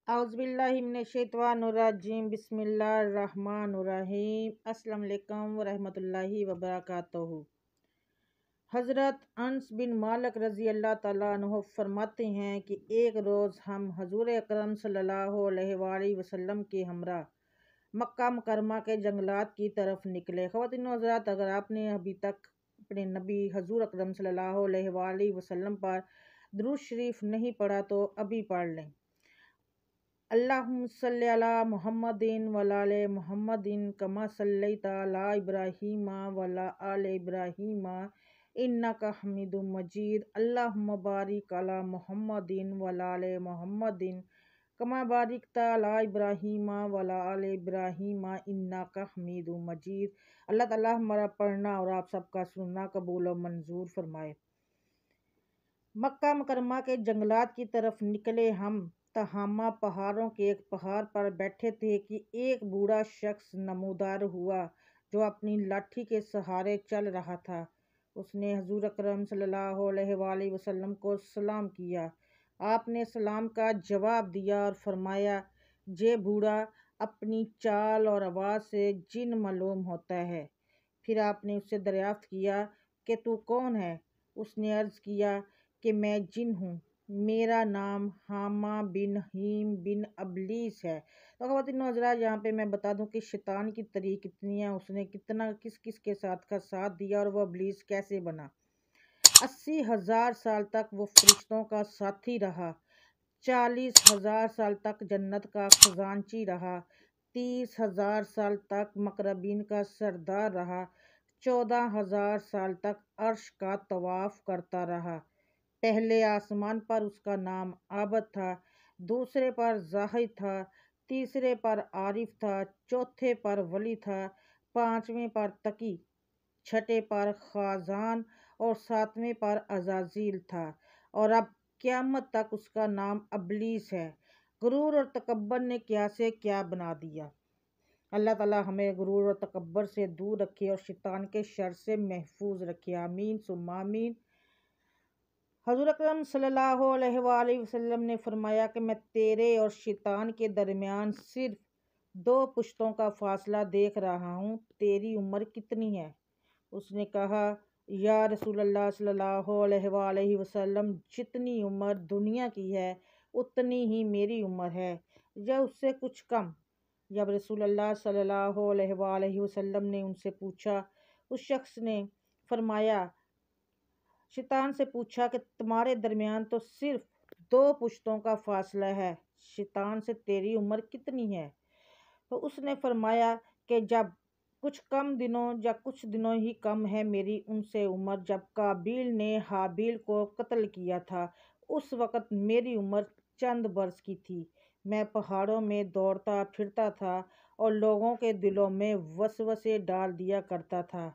اعوذ باللہ من الشیطان الرجیم، بسم اللہ الرحمن الرحیم۔ السلام علیکم ورحمۃ اللہ وبرکاتہ۔ حضرت انس بن مالک رضی اللہ تعالیٰ عنہ فرماتے ہیں کہ ایک روز ہم حضور اکرم صلی اللہ علیہ وآلہ وسلم کے ہمراہ مکہ مکرمہ کے جنگلات کی طرف نکلے۔ خواتین و حضرات، اگر آپ نے ابھی تک اپنے نبی حضور اکرم صلی اللہ علیہ وآلہ وسلم پر درود شریف نہیں پڑھا تو ابھی پڑھ لیں۔ اللہم صلی علی محمد وعلی آل محمد کما صلیت علی ابراہیم وعلی آل ابراہیم انک حمید مجید۔ اللہم بارک علی محمد وعلی آل محمد کما بارکت علی ابراہیم وعلی آل ابراہیم انک حمید مجید۔ اللہ تعالیٰ ہمارا پڑھنا اور آپ سب کا سننا قبول و منظور فرمائے۔ مکہ مکرمہ کے جنگلات کی طرف نکلے ہم تہامہ پہاڑوں کے ایک پہاڑ پر بیٹھے تھے کہ ایک بوڑھا شخص نمودار ہوا جو اپنی لاٹھی کے سہارے چل رہا تھا۔ اس نے حضور اکرم صلی اللہ علیہ وآلہ وسلم کو سلام کیا۔ آپ نے سلام کا جواب دیا اور فرمایا، یہ بوڑھا اپنی چال اور آواز سے جن معلوم ہوتا ہے۔ پھر آپ نے اس سے دریافت کیا کہ تو کون ہے؟ اس نے عرض کیا کہ میں جن ہوں، میرا نام حامہ بن ہیم بن ابلیس ہے۔ تو خواتین و حضرات، یہاں پہ میں بتا دوں کہ شیطان کی طریق کتنی ہے، اس نے کتنا کس کس کے ساتھ کا ساتھ دیا اور وہ ابلیس کیسے بنا۔ 80,000 سال تک وہ فرشتوں کا ساتھی رہا، 40,000 سال تک جنت کا خزانچی رہا، 30,000 سال تک مقربین کا سردار رہا، 14,000 سال تک عرش کا طواف کرتا رہا۔ پہلے آسمان پر اس کا نام عابد تھا، دوسرے پر زاہد تھا، تیسرے پر عارف تھا، چوتھے پر ولی تھا، پانچویں پر تقی، چھٹے پر خازان اور ساتویں پر عزازیل تھا، اور اب قیامت تک اس کا نام ابلیس ہے۔ غرور اور تکبر نے کیا سے کیا بنا دیا۔ اللہ تعالیٰ ہمیں غرور اور تکبر سے دور رکھے اور شیطان کے شر سے محفوظ رکھے، آمین ثم آمین۔ حضور اکرم صلی اللہ علیہ وآلہ وسلم نے فرمایا کہ میں تیرے اور شیطان کے درمیان صرف 2 پشتوں کا فاصلہ دیکھ رہا ہوں، تیری عمر کتنی ہے؟ اس نے کہا، یا رسول اللہ صلی اللہ علیہ وآلہ وسلم، جتنی عمر دنیا کی ہے اتنی ہی میری عمر ہے، یا اس سے کچھ کم۔ جب رسول اللہ صلی اللہ علیہ وآلہ وسلم نے ان سے پوچھا، اس شخص نے فرمایا، شیطان سے پوچھا کہ تمہارے درمیان تو صرف 2 پشتوں کا فاصلہ ہے، شیطان سے تیری عمر کتنی ہے؟ تو اس نے فرمایا کہ جب کچھ دنوں ہی کم ہے میری ان سے عمر جب قابیل نے حابیل کو قتل کیا تھا، اس وقت میری عمر چند برس کی تھی۔ میں پہاڑوں میں دوڑتا پھرتا تھا اور لوگوں کے دلوں میں وسوسے ڈال دیا کرتا تھا۔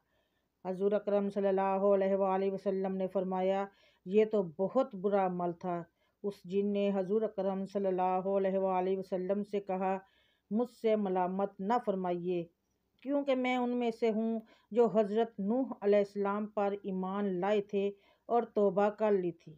حضور اکرم صلی اللہ علیہ وآلہ وسلم نے فرمایا، یہ تو بہت برا عمل تھا۔ اس جن نے حضور اکرم صلی اللہ علیہ وآلہ وسلم سے کہا، مجھ سے ملامت نہ فرمائیے، کیونکہ میں ان میں سے ہوں جو حضرت نوح علیہ السلام پر ایمان لائے تھے اور توبہ کر لی تھی،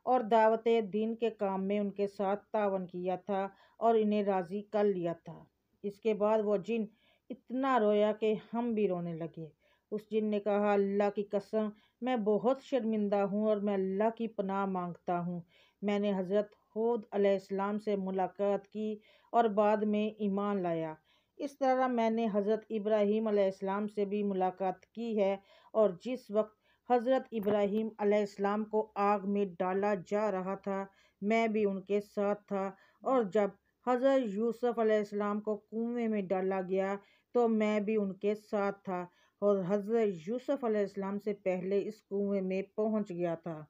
اور دعوت دین کے کام میں ان کے ساتھ تعاون کیا تھا اور انہیں راضی کر لیا تھا۔ اس کے بعد وہ جن اتنا رویا کہ ہم بھی رونے لگے۔ اس جن نے کہا، اللہ کی قسم، میں بہت شرمندہ ہوں اور میں اللہ کی پناہ مانگتا ہوں۔ میں نے حضرت ہود علیہ السلام سے ملاقات کی اور بعد میں ایمان لایا۔ اس طرح میں نے حضرت ابراہیم علیہ السلام سے بھی ملاقات کی ہے، اور جس وقت حضرت ابراہیم علیہ السلام کو آگ میں ڈالا جا رہا تھا میں بھی ان کے ساتھ تھا، اور جب حضرت یوسف علیہ السلام کو کنویں میں ڈالا گیا تو میں بھی ان کے ساتھ تھا، اور حضرت یوسف علیہ السلام سے پہلے اس کنویں میں پہنچ گیا تھا۔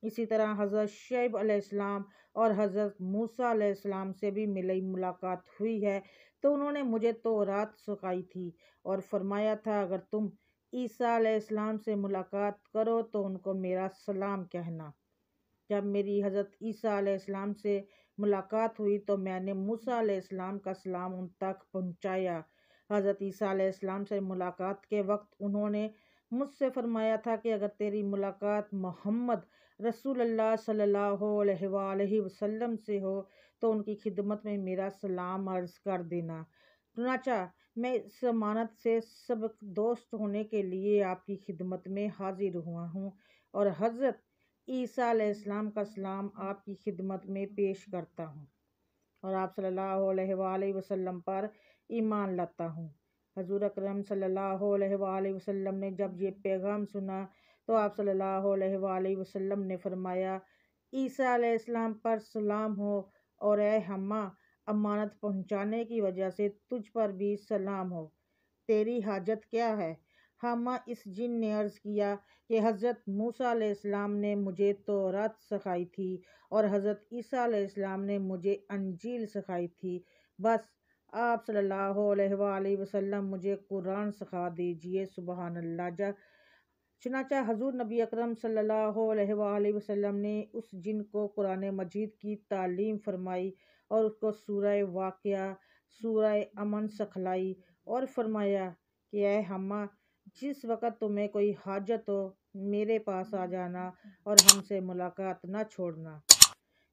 اسی طرح حضرت شعیب علیہ السلام اور حضرت موسیٰ علیہ السلام سے بھی میری ملاقات ہوئی ہے، تو انہوں نے مجھے تورات سکھائی تھی اور فرمایا تھا، اگر تم عیسیٰ علیہ السلام سے ملاقات کرو تو ان کو میرا سلام کہنا۔ جب میری حضرت عیسیٰ علیہ السلام سے ملاقات ہوئی تو میں نے موسیٰ علیہ السلام کا سلام ان تک پہنچایا۔ حضرت عیسیٰ علیہ السلام سے ملاقات کے وقت انہوں نے مجھ سے فرمایا تھا کہ اگر تیری ملاقات محمد رسول اللہ صلی اللہ علیہ وآلہ وسلم سے ہو تو ان کی خدمت میں میرا سلام عرض کر دینا۔ چنانچہ میں اس امانت سے سبق دوست ہونے کے لیے آپ کی خدمت میں حاضر ہوا ہوں اور حضرت عیسیٰ علیہ السلام کا سلام آپ کی خدمت میں پیش کرتا ہوں اور آپ صلی اللہ علیہ وآلہ وسلم پر ایمان لاتا ہوں۔ حضور اکرم صلی اللہ علیہ وآلہ وسلم نے جب یہ پیغام سنا تو آپ صلی اللہ علیہ وآلہ وسلم نے فرمایا، عیسیٰ علیہ السلام پر سلام ہو، اور اے حمّا، امانت پہنچانے کی وجہ سے تجھ پر بھی سلام ہو، تیری حاجت کیا ہے؟ حمّا اس جن نے عرض کیا کہ حضرت موسیٰ علیہ السلام نے مجھے تورات سکھائی تھی اور حضرت عیسیٰ علیہ السلام نے مجھے انجیل سکھائی تھی، بس آپ صلی اللہ علیہ وآلہ وسلم مجھے قرآن سکھا دیجئے۔ سبحان اللہ۔ چنانچہ حضور نبی اکرم صلی اللہ علیہ وآلہ وسلم نے اس جن کو قرآن مجید کی تعلیم فرمائی اور اس کو سورہ واقعہ، سورہ امن سکھلائی اور فرمایا کہ اے حمّا، جس وقت تمہیں کوئی حاجت ہو میرے پاس آ جانا اور ہم سے ملاقات نہ چھوڑنا۔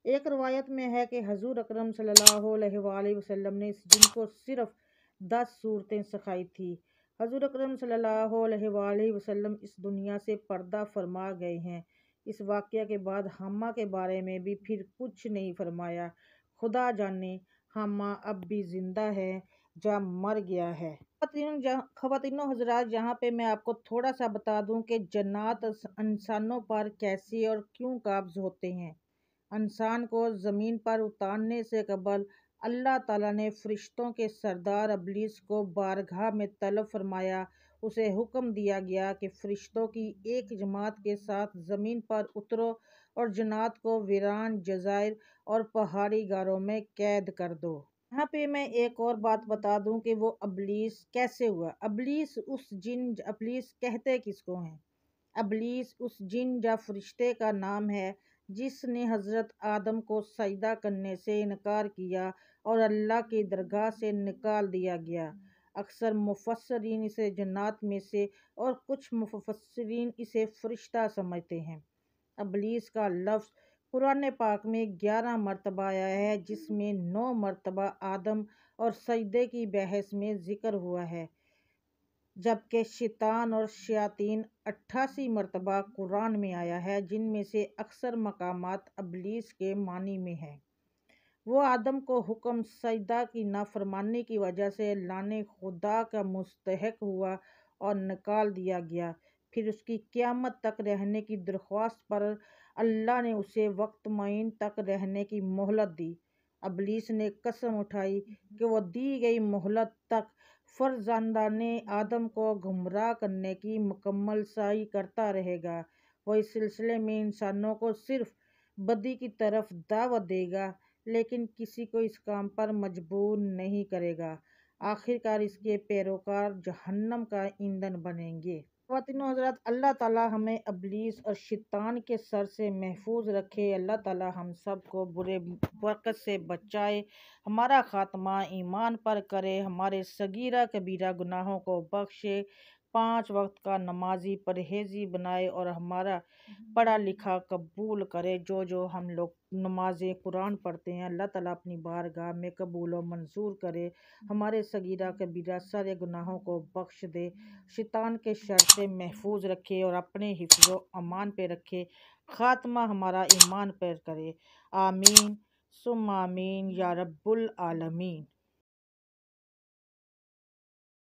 ایک روایت میں ہے کہ حضور اکرم صلی اللہ علیہ وآلہ وسلم نے اس جن کو صرف 10 صورتیں سکھائی تھی۔ حضور اکرم صلی اللہ علیہ وآلہ وسلم اس دنیا سے پردہ فرما گئے ہیں۔ اس واقعہ کے بعد حمّا کے بارے میں بھی پھر کچھ نہیں فرمایا۔ خدا جانے حمّا اب بھی زندہ ہے یا مر گیا ہے۔ خواتین و حضرات، یہاں پہ میں آپ کو تھوڑا سا بتا دوں کہ جنات انسانوں پر کیسے اور کیوں قابض ہوتے ہیں۔ انسان کو زمین پر اتارنے سے قبل اللہ تعالیٰ نے فرشتوں کے سردار ابلیس کو بارگاہ میں طلب فرمایا۔ اسے حکم دیا گیا کہ فرشتوں کی ایک جماعت کے ساتھ زمین پر اترو اور جنات کو ویران جزائر اور پہاڑی غاروں میں قید کر دو۔ یہاں پہ میں ایک اور بات بتا دوں کہ وہ ابلیس کیسے ہوا۔ ابلیس کہتے کس کو ہیں؟ ابلیس اس جن یا فرشتے کا نام ہے جس نے حضرت آدم کو سجدہ کرنے سے انکار کیا اور اللہ کی درگاہ سے نکال دیا گیا۔ اکثر مفسرین اسے جنات میں سے اور کچھ مفسرین اسے فرشتہ سمجھتے ہیں۔ ابلیس کا لفظ قرآن پاک میں 11 مرتبہ آیا ہے، جس میں 9 مرتبہ آدم اور سجدے کی بحث میں ذکر ہوا ہے، جبکہ شیطان اور شیاطین 88 مرتبہ قرآن میں آیا ہے، جن میں سے اکثر مقامات ابلیس کے معنی میں ہیں۔ وہ آدم کو حکم سجدہ کی نافرمانی کی وجہ سے لعن خدا کا مستحق ہوا اور نکال دیا گیا۔ پھر اس کی قیامت تک رہنے کی درخواست پر اللہ نے اسے وقت معین تک رہنے کی مہلت دی۔ ابلیس نے قسم اٹھائی کہ وہ دی گئی مہلت تک فرزندان آدم کو گمراہ کرنے کی مکمل سعی کرتا رہے گا۔ وہ اس سلسلے میں انسانوں کو صرف بدی کی طرف دعوت دے گا، لیکن کسی کو اس کام پر مجبور نہیں کرے گا۔ آخرکار اس کے پیروکار جہنم کا ایندھن بنیں گے۔ خواتین و حضرات، اللہ تعالیٰ ہمیں ابلیس اور شیطان کے سر سے محفوظ رکھے۔ اللہ تعالیٰ ہم سب کو برے وقت سے بچائے، ہمارا خاتمہ ایمان پر کرے، ہمارے صغیرہ کبیرہ گناہوں کو بخشے، 5 وقت کا نمازی پرہیزی بنائے اور ہمارا پڑھا لکھا قبول کرے۔ جو ہم لوگ نماز قرآن پڑھتے ہیں، اللہ تعالیٰ اپنی بارگاہ میں قبول و منظور کرے، ہمارے صغیرہ کبیرہ سارے گناہوں کو بخش دے، شیطان کے شر سے محفوظ رکھے اور اپنے حفظ و امان پہ رکھے، خاتمہ ہمارا ایمان پر کرے۔ آمین ثم آمین یا رب العالمین۔